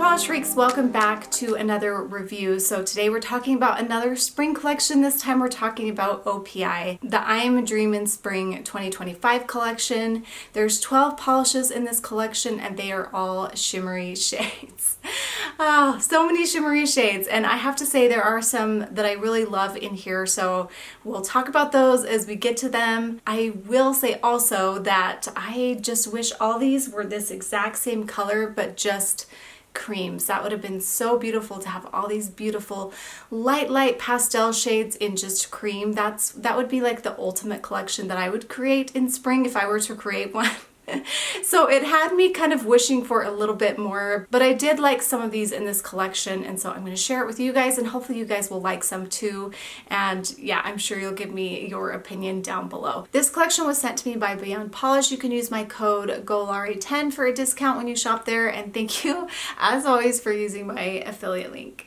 Polish Freaks, welcome back to another review. So today we're talking about another spring collection. This time we're talking about OPI, the I'm a Dream in Spring 2025 collection. There's 12 polishes in this collection and they are all shimmery shades. Oh, so many shimmery shades, and I have to say there are some that I really love in here, so we'll talk about those as we get to them. I will say also that I just wish all these were this exact same color, but just creams. That would have been so beautiful to have all these beautiful light pastel shades in just cream. That would be like the ultimate collection that I would create in spring if I were to create one. So it had me kind of wishing for a little bit more, but I did like some of these in this collection, and so I'm going to share it with you guys, and hopefully you guys will like some too. And yeah, I'm sure you'll give me your opinion down below. This collection was sent to me by Beyond Polish. You can use my code GOLARI10 for a discount when you shop there, and thank you as always for using my affiliate link.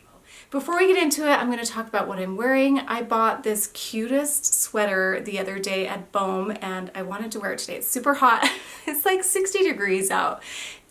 Before we get into it, I'm going to talk about what I'm wearing. I bought this cutest sweater the other day at Bohme and I wanted to wear it today. It's super hot. It's like 60 degrees out.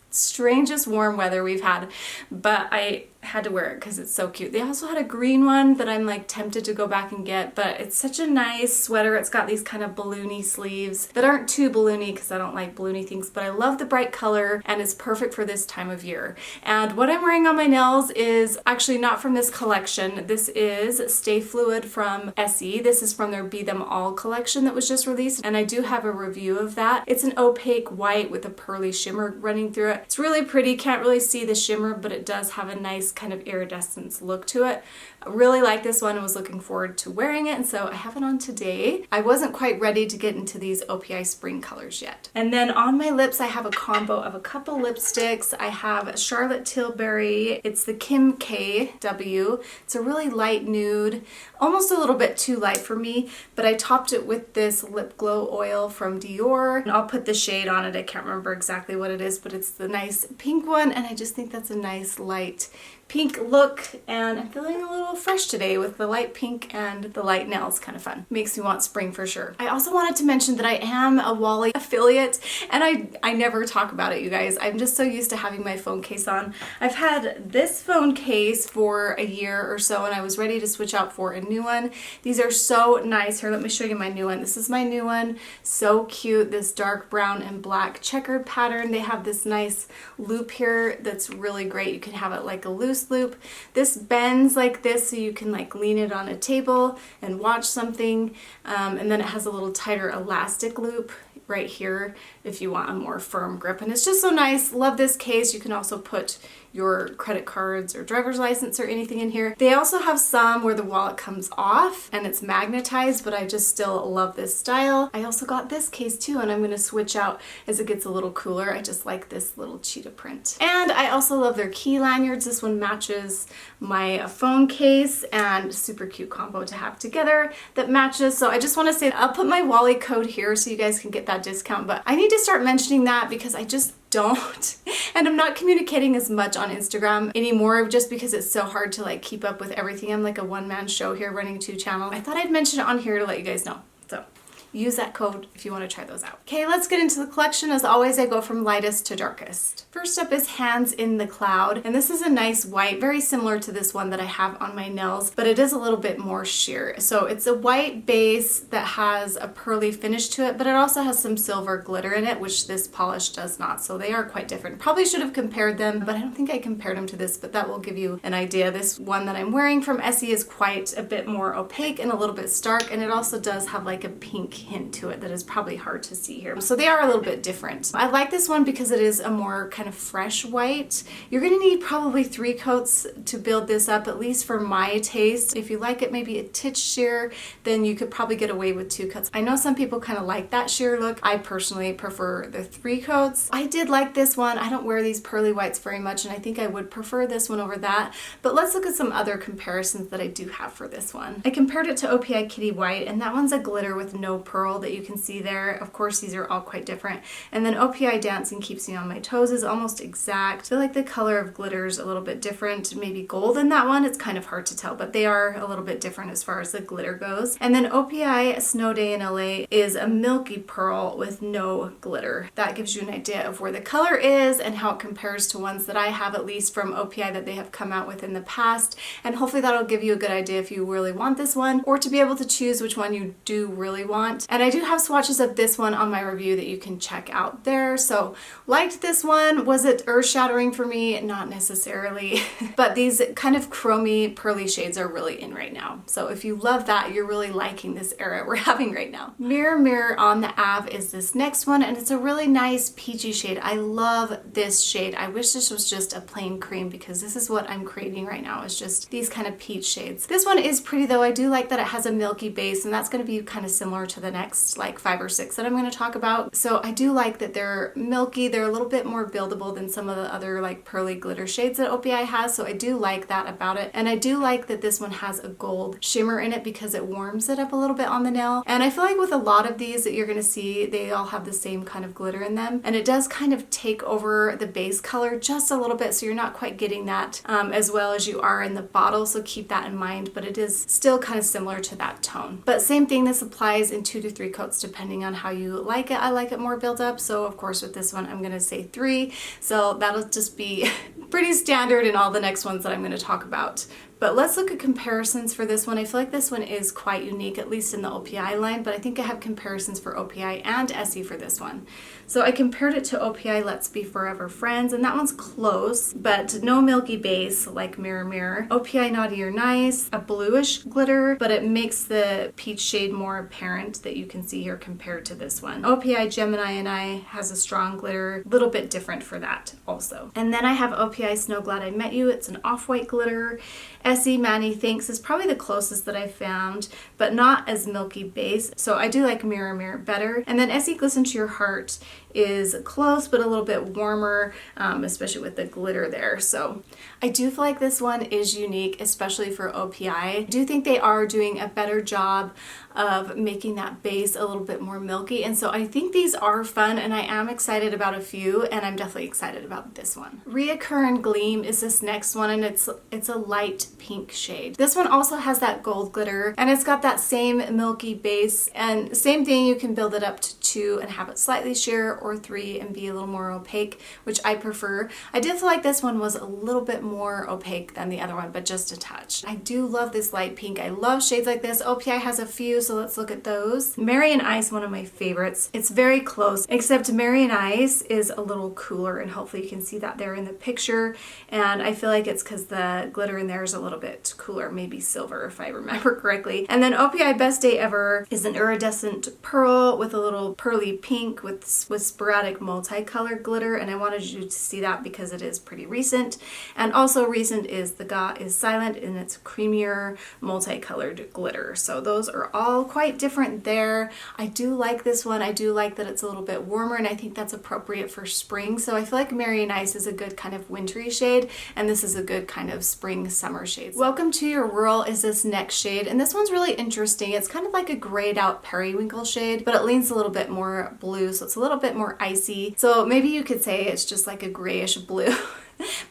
Strangest warm weather we've had, but I had to wear it because it's so cute. They also had a green one that I'm like tempted to go back and get, but it's such a nice sweater. It's got these kind of balloony sleeves that aren't too balloony because I don't like balloony things, but I love the bright color and it's perfect for this time of year. And what I'm wearing on my nails is actually not from this collection. This is Stay Fluid from Essie. This is from their Be Them All collection that was just released, and I do have a review of that. It's an opaque white with a pearly shimmer running through it. It's really pretty. Can't really see the shimmer, but it does have a nice kind of iridescence look to it. I really like this one and was looking forward to wearing it, and so I have it on today. I wasn't quite ready to get into these OPI spring colors yet. And then on my lips I have a combo of a couple lipsticks. I have Charlotte Tilbury. It's the Kim K W. It's a really light nude, almost a little bit too light for me, but I topped it with this lip glow oil from Dior. And I'll put the shade on it. I can't remember exactly what it is, but it's the nice pink one, and I just think that's a nice light pink look, and I'm feeling a little fresh today with the light pink and the light nails. Kind of fun. Makes me want spring for sure. I also wanted to mention that I am a Walli affiliate, and I never talk about it, you guys. I'm just so used to having my phone case on. I've had this phone case for a year or so, and I was ready to switch out for a new one. These are so nice. Here, let me show you my new one. This is my new one. So cute. This dark brown and black checkered pattern. They have this nice loop here that's really great. You can have it like a loose loop. This bends like this so you can like lean it on a table and watch something, and then it has a little tighter elastic loop right here if you want a more firm grip, and it's just so nice. Love this case. You can also put your credit cards or driver's license or anything in here. They also have some where the wallet comes off and it's magnetized, but I just still love this style. I also got this case too, and I'm going to switch out as it gets a little cooler. I just like this little cheetah print. And I also love their key lanyards. This one matches my phone case, and super cute combo to have together that matches. So I just want to say I'll put my Walli code here so you guys can get that discount, but I need to start mentioning that because I just don't. And I'm not communicating as much on Instagram anymore just because it's so hard to like keep up with everything. I'm like a one-man show here running 2 channels. I thought I'd mention it on here to let you guys know. So use that code if you want to try those out. Okay, let's get into the collection. As always, I go from lightest to darkest. First up is Hands in the Cloud, and this is a nice white, very similar to this one that I have on my nails, but it is a little bit more sheer. So it's a white base that has a pearly finish to it, but it also has some silver glitter in it, which this polish does not. So they are quite different. Probably should have compared them, but I don't think I compared them to this, but that will give you an idea. This one that I'm wearing from Essie is quite a bit more opaque and a little bit stark, and it also does have like a pink hint to it that is probably hard to see here. So they are a little bit different. I like this one because it is a more kind of fresh white. You're going to need probably 3 coats to build this up, at least for my taste. If you like it maybe a titch sheer, then you could probably get away with 2 coats. I know some people kind of like that sheer look. I personally prefer the 3 coats. I did like this one. I don't wear these pearly whites very much, and I think I would prefer this one over that. But let's look at some other comparisons that I do have for this one. I compared it to OPI Kitty White, and that one's a glitter with no pearl that you can see there. Of course, these are all quite different. And then OPI Dancing Keeps Me on My Toes is almost exact. I feel like the color of glitter is a little bit different, maybe gold in that one. It's kind of hard to tell, but they are a little bit different as far as the glitter goes. And then OPI Snow Day in LA is a milky pearl with no glitter. That gives you an idea of where the color is and how it compares to ones that I have, at least from OPI, that they have come out with in the past. And hopefully that'll give you a good idea if you really want this one, or to be able to choose which one you do really want. And I do have swatches of this one on my review that you can check out there. So liked this one. Was it earth-shattering for me? Not necessarily. But these kind of chromy pearly shades are really in right now. So if you love that, you're really liking this era we're having right now. Mirror Mirror on the Ave is this next one, and it's a really nice peachy shade. I love this shade. I wish this was just a plain cream, because this is what I'm craving right now, is just these kind of peach shades. This one is pretty though. I do like that it has a milky base, and that's going to be kind of similar to the next like 5 or 6 that I'm going to talk about. So I do like that they're milky. They're a little bit more buildable than some of the other like pearly glitter shades that OPI has. So I do like that about it. And I do like that this one has a gold shimmer in it because it warms it up a little bit on the nail. And I feel like with a lot of these that you're going to see, they all have the same kind of glitter in them. And it does kind of take over the base color just a little bit. So you're not quite getting that as well as you are in the bottle. So keep that in mind, but it is still kind of similar to that tone. But same thing, this applies in 2 to 3 coats depending on how you like it. I like it more built up. So of course with this one, I'm going to say 3. So that'll just be pretty standard in all the next ones that I'm going to talk about. But let's look at comparisons for this one. I feel like this one is quite unique, at least in the OPI line, but I think I have comparisons for OPI and Essie for this one. So I compared it to OPI Let's Be Forever Friends, and that one's close, but no milky base like Mirror Mirror. OPI Naughty or Nice, a bluish glitter, but it makes the peach shade more apparent that you can see here compared to this one. OPI Gemini and I has a strong glitter, a little bit different for that also. And then I have OPI Snow Glad I Met You. It's an off-white glitter. Essie Manny Thanks is probably the closest that I found, but not as milky base. So I do like Mirror Mirror better. And then Essie Glisten to Your Heart is close, but a little bit warmer, especially with the glitter there. So I do feel like this one is unique, especially for OPI. I do think they are doing a better job of making that base a little bit more milky. And so I think these are fun, and I am excited about a few, and I'm definitely excited about this one. Reoccurring Gleam is this next one, and it's a light pink shade. This one also has that gold glitter, and it's got that same milky base, and same thing, you can build it up to 2 and have it slightly sheer, or 3 and be a little more opaque, which I prefer. I did feel like this one was a little bit more opaque than the other one, but just a touch. I do love this light pink. I love shades like this. OPI has a few, so let's look at those. Mary and Ice, one of my favorites. It's very close, except Mary and Ice is a little cooler, and hopefully you can see that there in the picture. And I feel like it's because the glitter in there is a little bit cooler, maybe silver if I remember correctly. And then OPI Best Day Ever is an iridescent pearl with a little pearly pink with sporadic multicolored glitter, and I wanted you to see that because it is pretty recent. And also recent is the Ga is Silent, and it's creamier multicolored glitter. So those are all quite different there. I do like this one. I do like that it's a little bit warmer, and I think that's appropriate for spring. So I feel like Mary and Ice is a good kind of wintry shade, and this is a good kind of spring summer shade. Welcome to Your Whirl is this next shade, and this one's really interesting. It's kind of like a grayed out periwinkle shade, but it leans a little bit more blue, so it's a little bit more icy. So maybe you could say it's just like a grayish blue.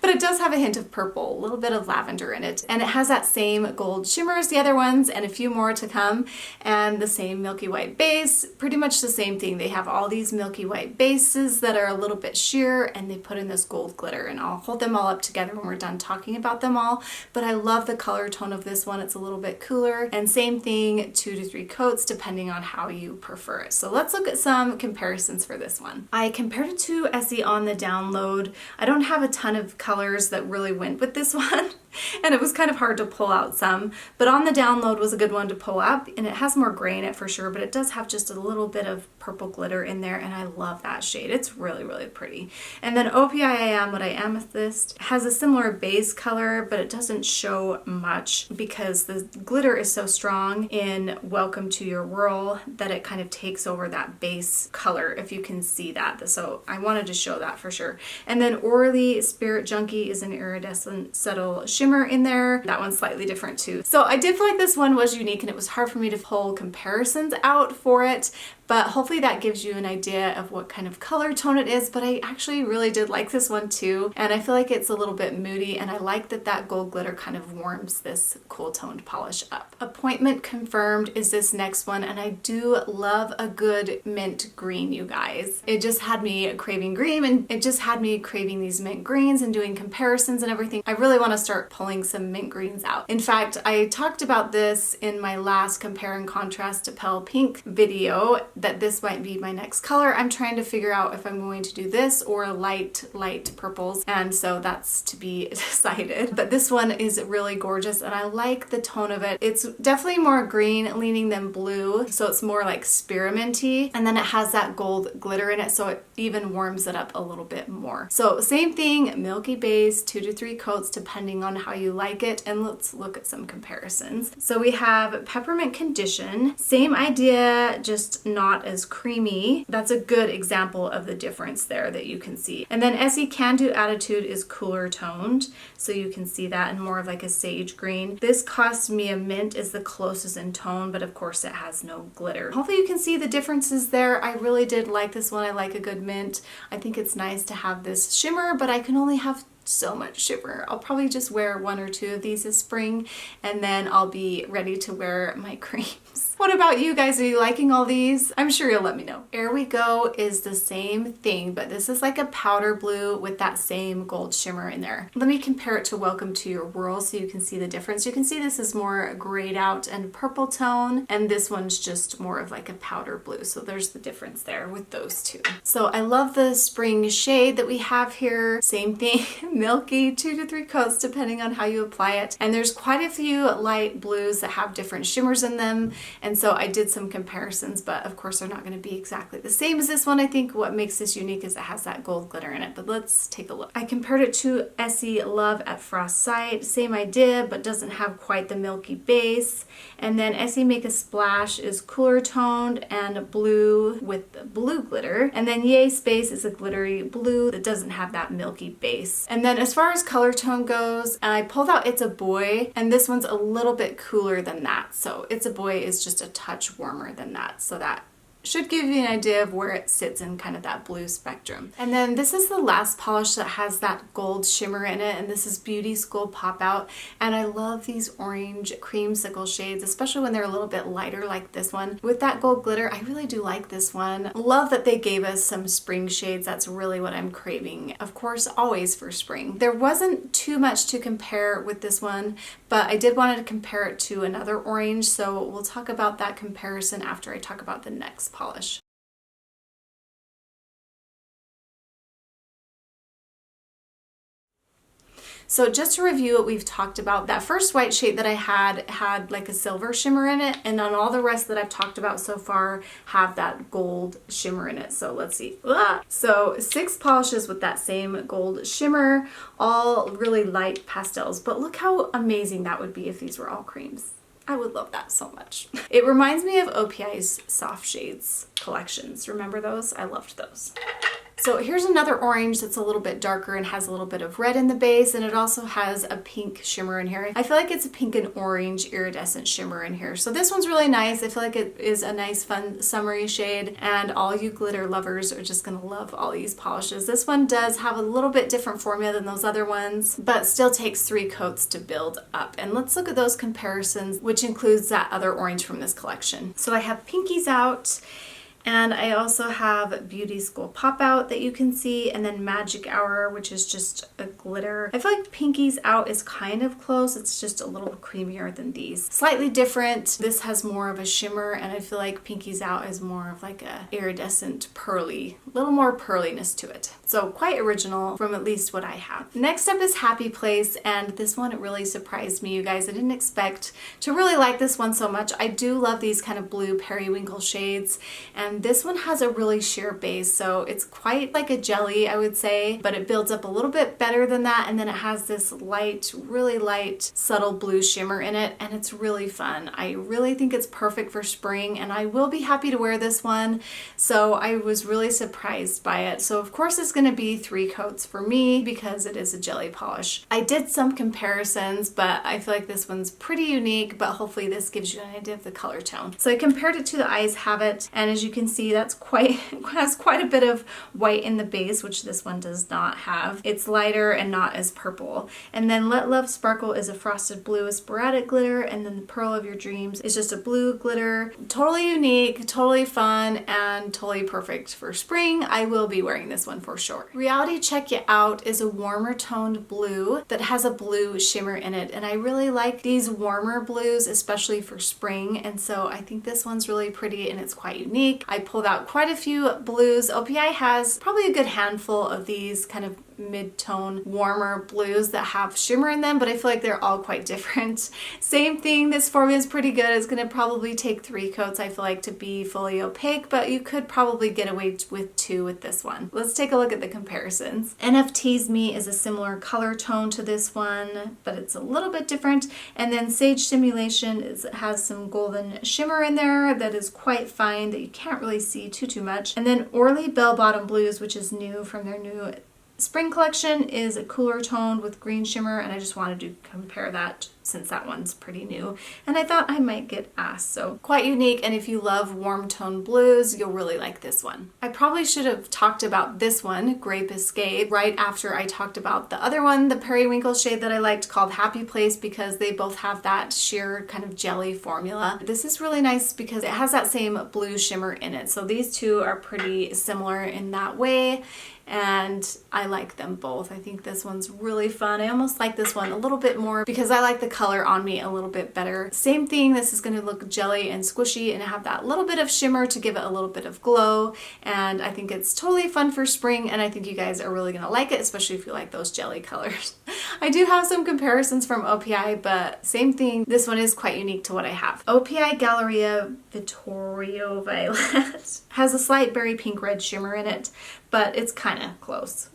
But it does have a hint of purple, a little bit of lavender in it. And it has that same gold shimmer as the other ones, and a few more to come, and the same milky white base, pretty much the same thing. They have all these milky white bases that are a little bit sheer, and they put in this gold glitter, and I'll hold them all up together when we're done talking about them all. But I love the color tone of this one. It's a little bit cooler, and same thing, 2 to 3 coats depending on how you prefer it. So let's look at some comparisons for this one. I compared it to Essie on the download. I don't have a ton of colors that really went with this one, and it was kind of hard to pull out some, but on the download was a good one to pull up, and it has more gray in it for sure, but it does have just a little bit of purple glitter in there, and I love that shade. It's really, really pretty. And then OPI I Am What I Amethyst has a similar base color, but it doesn't show much because the glitter is so strong in Welcome to Your Whirl that it kind of takes over that base color, if you can see that. So I wanted to show that for sure. And then Orly Spirit Junkie is an iridescent subtle shimmer shimmer in there. That one's slightly different too. So I did feel like this one was unique and it was hard for me to pull comparisons out for it, but hopefully that gives you an idea of what kind of color tone it is. But I actually really did like this one too, and I feel like it's a little bit moody, and I like that that gold glitter kind of warms this cool toned polish up. Appointment confirmed is this next one, and I do love a good mint green, you guys. It just had me craving green, and it just had me craving these mint greens and doing comparisons and everything. I really want to start pulling some mint greens out. In fact, I talked about this in my last compare and contrast to pale pink video, that this might be my next color. I'm trying to figure out if I'm going to do this or light purples, and so that's to be decided. But this one is really gorgeous and I like the tone of it. It's definitely more green leaning than blue, so it's more like spearminty, and then it has that gold glitter in it, so it even warms it up a little bit more. So same thing, milky base, 2 to 3 coats depending on how you like it, and let's look at some comparisons. So we have peppermint condition, same idea, just not as creamy. That's a good example of the difference there that you can see. And then Essie Can Do Attitude is cooler toned, so you can see that in more of like a sage green. This cost me a mint, is the closest in tone, but of course it has no glitter. Hopefully you can see the differences there. I really did like this one. I like a good mint. I think it's nice to have this shimmer, but I can only have so much shimmer. I'll probably just wear 1 or 2 of these this spring, and then I'll be ready to wear my creams. What about you guys? Are you liking all these? I'm sure you'll let me know. Here We Go is the same thing, but this is like a powder blue with that same gold shimmer in there. Let me compare it to Welcome to Your Whirl so you can see the difference. You can see this is more grayed out and purple tone, and this one's just more of like a powder blue. So there's the difference there with those two. So I love the spring shade that we have here. Same thing, milky, 2 to 3 coats depending on how you apply it. And there's quite a few light blues that have different shimmers in them. And so I did some comparisons, but of course they're not going to be exactly the same as this one. I think what makes this unique is it has that gold glitter in it, but let's take a look. I compared it to Essie Love at Frost Sight. Same idea, but doesn't have quite the milky base. And then Essie Make a Splash is cooler toned and blue with blue glitter. And then Yay Space is a glittery blue that doesn't have that milky base. And then as far as color tone goes, I pulled out It's a Boy, and this one's a little bit cooler than that. So It's a Boy is just a touch warmer than that. So that should give you an idea of where it sits in kind of that blue spectrum. And then this is the last polish that has that gold shimmer in it, and this is Beauty School Pop Out. And I love these orange creamsicle shades, especially when they're a little bit lighter like this one. With that gold glitter, I really do like this one. Love that they gave us some spring shades. That's really what I'm craving. Of course, always for spring. There wasn't too much to compare with this one, but I did want to compare it to another orange, so we'll talk about that comparison after I talk about the next polish. So just to review what we've talked about, that first white shade that I had like a silver shimmer in it, and on all the rest that I've talked about so far have that gold shimmer in it. So let's see. So 6 polishes with that same gold shimmer, all really light pastels, but look how amazing that would be if these were all creams. I would love that so much. It reminds me of OPI's Soft Shades collections. Remember those? I loved those. So here's another orange that's a little bit darker and has a little bit of red in the base, and it also has a pink shimmer in here. I feel like it's a pink and orange iridescent shimmer in here. So this one's really nice. I feel like it is a nice, fun, summery shade, and all you glitter lovers are just gonna love all these polishes. This one does have a little bit different formula than those other ones, but still takes 3 coats to build up. And let's look at those comparisons, which includes that other orange from this collection. So I have pinkies out, and I also have Beauty School Pop Out that you can see, and then Magic Hour, which is just a glitter. I feel like Pinkies Out is kind of close. It's just a little creamier than these. Slightly different. This has more of a shimmer, and I feel like Pinkies Out is more of like a iridescent pearly, little more pearliness to it. So quite original from at least what I have. Next up is Happy Place, and this one really surprised me, you guys. I didn't expect to really like this one so much. I do love these kind of blue periwinkle shades, and this one has a really sheer base, so it's quite like a jelly, I would say, but it builds up a little bit better than that, and then it has this light, really light, subtle blue shimmer in it, and it's really fun. I really think it's perfect for spring, and I will be happy to wear this one, so I was really surprised by it. So of course it's going gonna be 3 coats for me because it is a jelly polish. I did some comparisons, but I feel like this one's pretty unique, but hopefully this gives you an idea of the color tone. So I compared it to the Eyes Have It, and as you can see, that's has quite a bit of white in the base, which this one does not have. It's lighter and not as purple. And then Let Love Sparkle is a frosted blue with sporadic glitter, and then the Pearl of Your Dreams is just a blue glitter. Totally unique, totally fun, and totally perfect for spring. I will be wearing this one for sure. Reality Check You Out is a warmer toned blue that has a blue shimmer in it, and I really like these warmer blues, especially for spring, and so I think this one's really pretty and it's quite unique. I pulled out quite a few blues. OPI has probably a good handful of these kind of mid-tone warmer blues that have shimmer in them, but I feel like they're all quite different. Same thing, this formula is pretty good. It's going to probably take 3 coats, I feel like, to be fully opaque, but you could probably get away with 2 with this one. Let's take a look at the comparisons. NFT's Me is a similar color tone to this one, but it's a little bit different. And then Sage Stimulation has some golden shimmer in there that is quite fine, that you can't really see too much. And then Orly Bell Bottom Blues, which is new from their new spring collection, is a cooler tone with green shimmer, and I just wanted to compare that since that one's pretty new, and I thought I might get asked. So quite unique, and if you love warm tone blues, you'll really like this one. I probably should have talked about this one, Grape Escape, right after I talked about the other one, the periwinkle shade that I liked called Happy Place, because they both have that sheer kind of jelly formula. This is really nice because it has that same blue shimmer in it. So these two are pretty similar in that way, and I like them both. I think this one's really fun. I almost like this one a little bit more because I like the color on me a little bit better. Same thing, this is going to look jelly and squishy and have that little bit of shimmer to give it a little bit of glow, and I think it's totally fun for spring, and I think you guys are really going to like it, especially if you like those jelly colors. I do have some comparisons from OPI, but same thing, this one is quite unique to what I have. OPI Galleria Vittorio Violet has a slight berry pink red shimmer in it, but it's kind of close,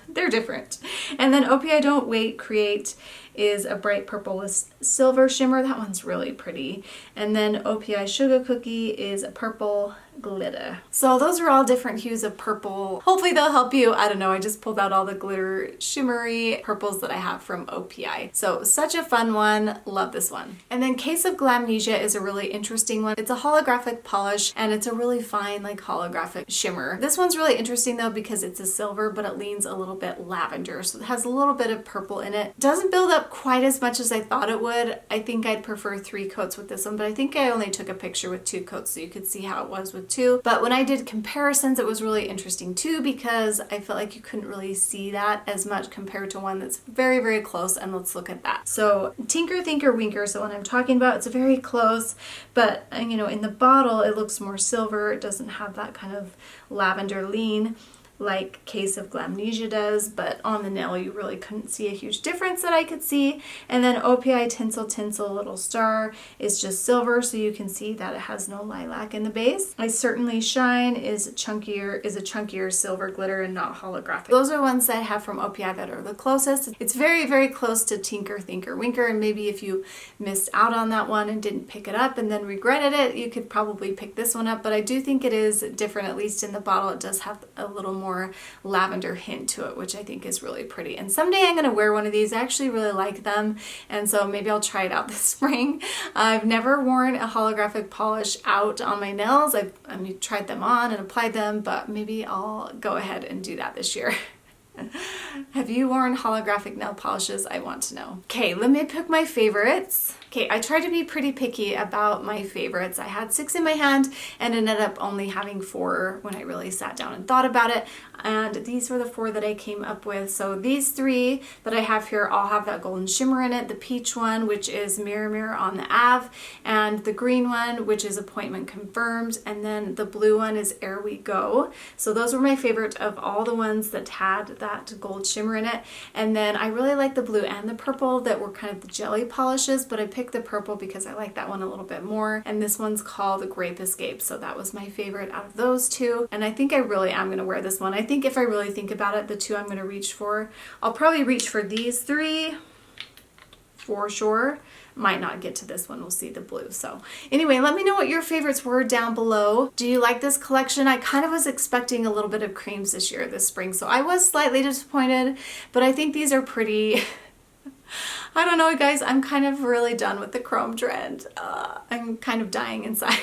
they're different. And then OPI Don't Wait Create is a bright purple with silver shimmer. That one's really pretty. And then OPI Sugar Cookie is a purple glitter. So those are all different hues of purple. Hopefully they'll help you. I don't know, I just pulled out all the glitter shimmery purples that I have from OPI. So such a fun one, love this one. And then Case of Glamnesia is a really interesting one. It's a holographic polish, and it's a really fine like holographic shimmer. This one's really interesting though because it's a silver, but it leans a little bit lavender, so it has a little bit of purple in it. Doesn't build up quite as much as I thought it would. I think I'd prefer 3 coats with this one, but I think I only took a picture with 2 coats so you could see how it was with 2. But when I did comparisons, it was really interesting too because I felt like you couldn't really see that as much compared to one that's very, very close, and let's look at that. So Tinker Thinker Winker, so when I'm talking about, it's very close, but you know, in the bottle it looks more silver. It doesn't have that kind of lavender lean like Case of Glamnesia does, but on the nail you really couldn't see a huge difference that I could see. And then OPI Tinsel Tinsel Little Star is just silver, so you can see that it has no lilac in the base. I Certainly Shine is a chunkier silver glitter and not holographic. Those are ones that I have from OPI that are the closest. It's very, very close to Tinker Thinker Winker, and maybe if you missed out on that one and didn't pick it up and then regretted it, you could probably pick this one up, but I do think it is different, at least in the bottle. It does have a little more lavender hint to it, which I think is really pretty. And someday I'm going to wear one of these. I actually really like them, and so maybe I'll try it out this spring. I've never worn a holographic polish out on my nails. I tried them on and applied them, but maybe I'll go ahead and do that this year. Have you worn holographic nail polishes? I want to know. Okay, let me pick my favorites. Okay, I tried to be pretty picky about my favorites. I had 6 in my hand and ended up only having 4 when I really sat down and thought about it. And these were the 4 that I came up with. So these 3 that I have here all have that golden shimmer in it. The peach one, which is Mirror Mirror on the Ave, and the green one, which is Appointment Confirmed, and then the blue one is Ere We Go. So those were my favorite of all the ones that had that gold shimmer in it. And then I really like the blue and the purple that were kind of the jelly polishes, but I picked the purple because I like that one a little bit more. And this one's called Grape Escape, so that was my favorite out of those 2. And I think I really am going to wear this one. I think if I really think about it, the 2 I'm going to reach for, I'll probably reach for these 3 for sure. Might not get to this one. We'll see the blue. So anyway, let me know what your favorites were down below. Do you like this collection? I kind of was expecting a little bit of creams this year, this spring, so I was slightly disappointed, but I think these are pretty. I don't know, guys, I'm kind of really done with the chrome trend. I'm kind of dying inside.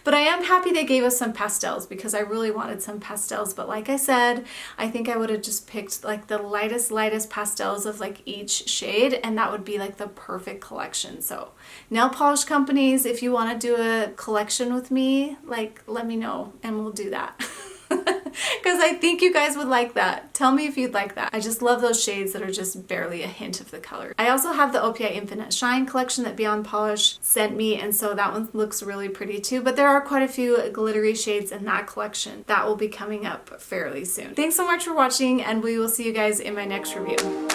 But I am happy they gave us some pastels because I really wanted some pastels. But like I said, I think I would have just picked like the lightest pastels of like each shade, and that would be like the perfect collection. So nail polish companies, if you want to do a collection with me, like let me know and we'll do that. Because I think you guys would like that. Tell me if you'd like that. I just love those shades that are just barely a hint of the color. I also have the OPI Infinite Shine collection that Beyond Polish sent me, and so that one looks really pretty too. But there are quite a few glittery shades in that collection that will be coming up fairly soon. Thanks so much for watching, and we will see you guys in my next review.